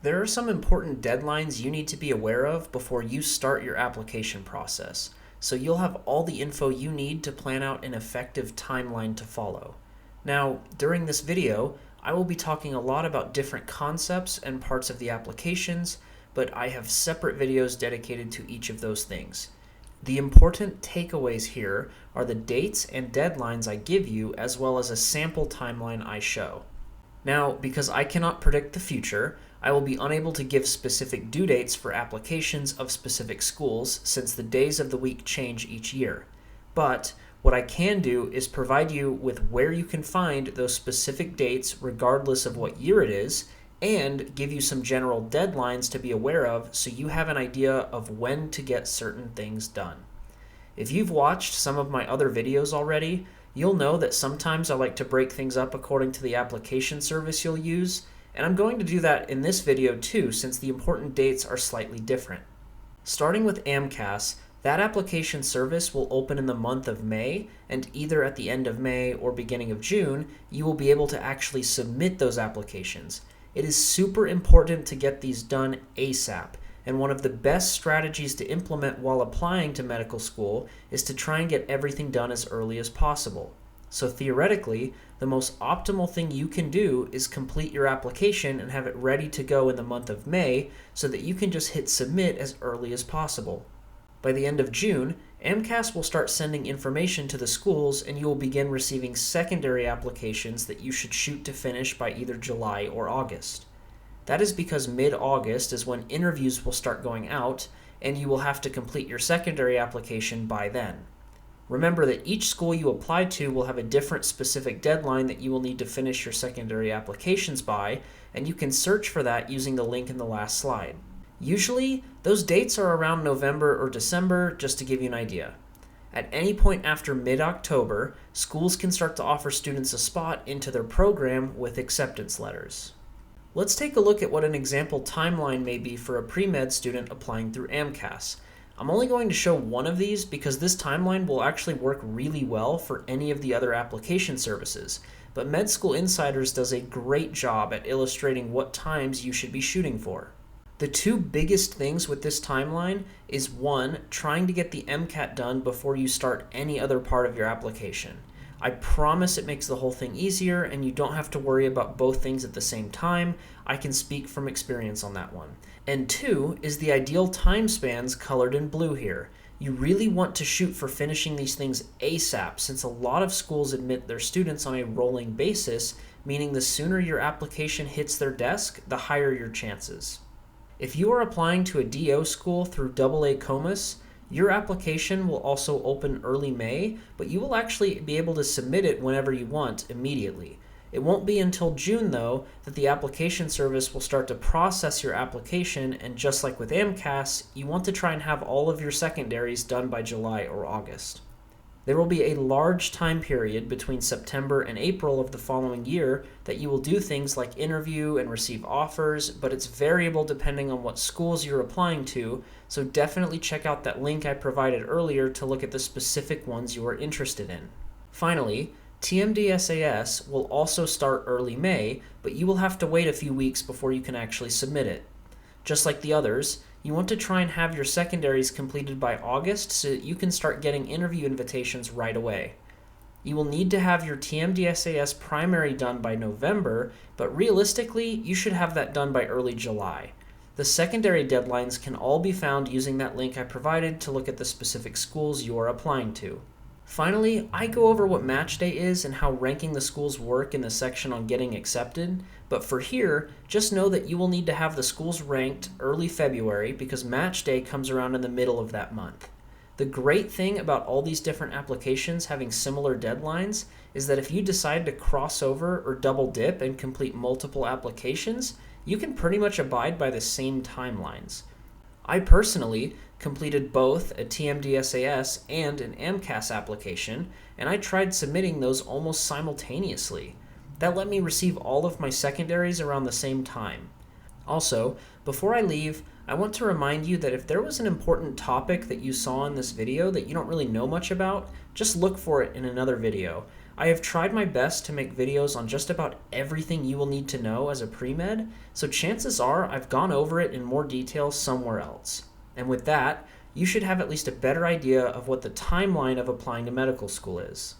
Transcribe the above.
There are some important deadlines you need to be aware of before you start your application process, so you'll have all the info you need to plan out an effective timeline to follow. Now, during this video, I will be talking a lot about different concepts and parts of the applications, but I have separate videos dedicated to each of those things. The important takeaways here are the dates and deadlines I give you, as well as a sample timeline I show. Now, because I cannot predict the future, I will be unable to give specific due dates for applications of specific schools since the days of the week change each year. But what I can do is provide you with where you can find those specific dates regardless of what year it is, and give you some general deadlines to be aware of so you have an idea of when to get certain things done. If you've watched some of my other videos already, you'll know that sometimes I like to break things up according to the application service you'll use, and I'm going to do that in this video too since the important dates are slightly different. Starting with AMCAS, that application service will open in the month of May, and either at the end of May or beginning of June, you will be able to actually submit those applications. It is super important to get these done ASAP, and one of the best strategies to implement while applying to medical school is to try and get everything done as early as possible. So theoretically, the most optimal thing you can do is complete your application and have it ready to go in the month of May so that you can just hit submit as early as possible. By the end of June, AMCAS will start sending information to the schools and you will begin receiving secondary applications that you should shoot to finish by either July or August. That is because mid-August is when interviews will start going out and you will have to complete your secondary application by then. Remember that each school you apply to will have a different specific deadline that you will need to finish your secondary applications by, and you can search for that using the link in the last slide. Usually, those dates are around November or December, just to give you an idea. At any point after mid-October, schools can start to offer students a spot into their program with acceptance letters. Let's take a look at what an example timeline may be for a pre-med student applying through AMCAS. I'm only going to show one of these because this timeline will actually work really well for any of the other application services, but Med School Insiders does a great job at illustrating what times you should be shooting for. The two biggest things with this timeline is one, trying to get the MCAT done before you start any other part of your application. I promise it makes the whole thing easier and you don't have to worry about both things at the same time. I can speak from experience on that one. And two is the ideal time spans colored in blue here. You really want to shoot for finishing these things ASAP since a lot of schools admit their students on a rolling basis, meaning the sooner your application hits their desk, the higher your chances. If you are applying to a DO school through AA Comus, your application will also open early May, but you will actually be able to submit it whenever you want immediately. It won't be until June, though, that the application service will start to process your application, and just like with AMCAS, you want to try and have all of your secondaries done by July or August. There will be a large time period between September and April of the following year that you will do things like interview and receive offers, but it's variable depending on what schools you're applying to, so definitely check out that link I provided earlier to look at the specific ones you are interested in. Finally, TMDSAS will also start early May, but you will have to wait a few weeks before you can actually submit it. Just like the others, you want to try and have your secondaries completed by August so that you can start getting interview invitations right away. You will need to have your TMDSAS primary done by November, but realistically, you should have that done by early July. The secondary deadlines can all be found using that link I provided to look at the specific schools you are applying to. Finally, I go over what match day is and how ranking the schools work in the section on getting accepted, but for here, just know that you will need to have the schools ranked early February because match day comes around in the middle of that month. The great thing about all these different applications having similar deadlines is that if you decide to cross over or double dip and complete multiple applications, you can pretty much abide by the same timelines. I personally completed both a TMDSAS and an AMCAS application, and I tried submitting those almost simultaneously. That let me receive all of my secondaries around the same time. Also, before I leave, I want to remind you that if there was an important topic that you saw in this video that you don't really know much about, just look for it in another video. I have tried my best to make videos on just about everything you will need to know as a pre-med, so chances are I've gone over it in more detail somewhere else. And with that, you should have at least a better idea of what the timeline of applying to medical school is.